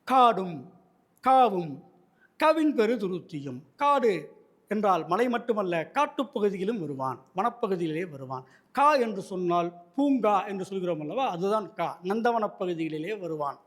காடும் காவும் கவின் பெரு துருத்தியும். காடு என்றால் மலை மட்டுமல்ல, காட்டுப்பகுதியிலும் வருவான், வனப்பகுதியிலே வருவான். கா என்று சொன்னால் பூங்கா என்று சொல்கிறோம் அல்லவா, அதுதான் கா. நந்தவனப் பகுதிகளிலே வருவான்.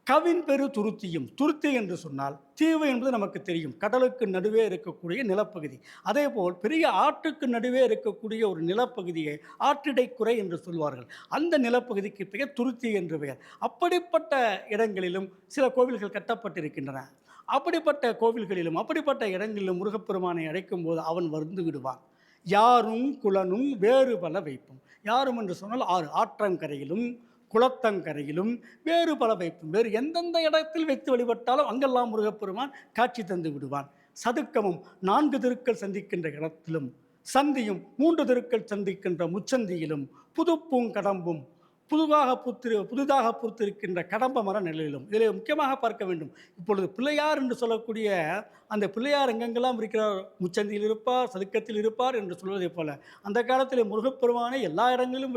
கவின் பெரு துருத்தியும். துருத்தி என்று சொன்னால் தீவு என்பது நமக்கு தெரியும், கடலுக்கு நடுவே இருக்கக்கூடிய நிலப்பகுதி. அதேபோல் பெரிய ஆற்றுக்கு நடுவே இருக்கக்கூடிய ஒரு நிலப்பகுதியை ஆற்றிடைக்குறை என்று சொல்வார்கள். அந்த நிலப்பகுதிக்கு பெயர் துருத்தி என்று பெயர். அப்படிப்பட்ட இடங்களிலும் சில கோவில்கள் கட்டப்பட்டிருக்கின்றன. அப்படிப்பட்ட கோவில்களிலும் அப்படிப்பட்ட இடங்களிலும் முருகப்பெருமானை அழைக்கும் போது அவன் வந்து விடுவான். யாரும் குலனும் வேறு பல வைப்பும். யாரும் என்று சொன்னால் ஆறு, ஆற்றங்கரையிலும் குளத்தங்கரையிலும் வேறு பல வைப்பும். வேறு எந்தெந்த இடத்தில் வைத்து வழிபட்டாலும் அங்கெல்லாம் முருகப்பெருமான் காட்சி தந்து விடுவான். சதுக்கமும் 4 தெருக்கள் சந்திக்கின்ற இடத்திலும், சந்தியும் 3 தெருக்கள் சந்திக்கின்ற முச்சந்தியிலும், புதுப்பூங்கடம்பும் புதிதாக பூத்திருக்கின்ற கடம்ப மர நிலையிலும். இதில் முக்கியமாக பார்க்க வேண்டும், இப்பொழுது பிள்ளையார் என்று சொல்லக்கூடிய அந்த பிள்ளையார் எங்கெங்கெல்லாம் இருக்கிறார், முச்சந்தியில் இருப்பார், சதுக்கத்தில் இருப்பார் என்று சொல்வதைப் போல அந்த காலத்தில் முருகப்பெருமானை எல்லா இடங்களிலும்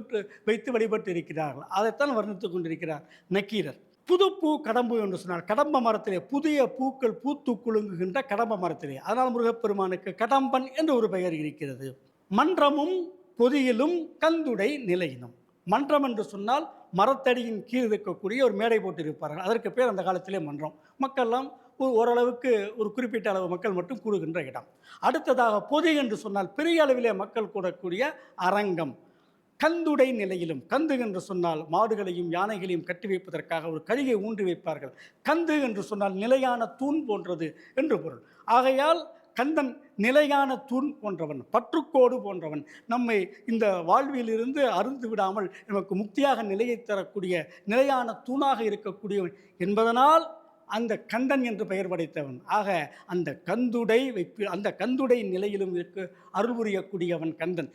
வைத்து வழிபட்டு இருக்கிறார்கள். அதைத்தான் வர்ணித்துக் கொண்டிருக்கிறார் நக்கீரர். புதுப்பூ கடம்பு என்று சொன்னார். கடம்ப மரத்திலே புதிய பூக்கள் பூத்து குலுங்குகின்ற கடம்ப மரத்திலே, அதனால் முருகப்பெருமானுக்கு கடம்பன் என்று ஒரு பெயர் இருக்கிறது. மன்றமும் பொதியிலும் கந்துடை நிலையினும். மன்றம் என்று சொன்னால் மரத்தடியின் கீழ் இருக்கக்கூடிய ஒரு மேடை போட்டு இருப்பார்கள், அதற்கு பேர் அந்த காலத்திலே மன்றம். மக்கள்லாம் ஓரளவுக்கு ஒரு குறிப்பிட்ட அளவு மக்கள் மட்டும் கூடுகின்ற இடம். அடுத்ததாக பொதி என்று சொன்னால் பெரிய அளவிலே மக்கள் கூடக்கூடிய அரங்கம். கந்துடை நிலையிலும். கந்து என்று சொன்னால் மாடுகளையும் யானைகளையும் கட்டி வைப்பதற்காக ஒரு கழியை ஊன்றி வைப்பார்கள். கந்து என்று சொன்னால் நிலையான தூண் போன்றது என்று பொருள். ஆகையால் கந்தன் நிலையான தூண் போன்றவன், பற்றுக்கோடு போன்றவன், நம்மை இந்த வாழ்விலிருந்து அருந்து விடாமல் நமக்கு முக்தியாக நிலையை தரக்கூடிய நிலையான தூணாக இருக்கக்கூடியவன் என்பதனால் அந்த கந்தன் என்று பெயர் படைத்தவன். ஆக அந்த கந்துடை வைப்பு, அந்த கந்துடை நிலையிலும் இருக்க அருள் புரியக்கூடியவன் கந்தன்.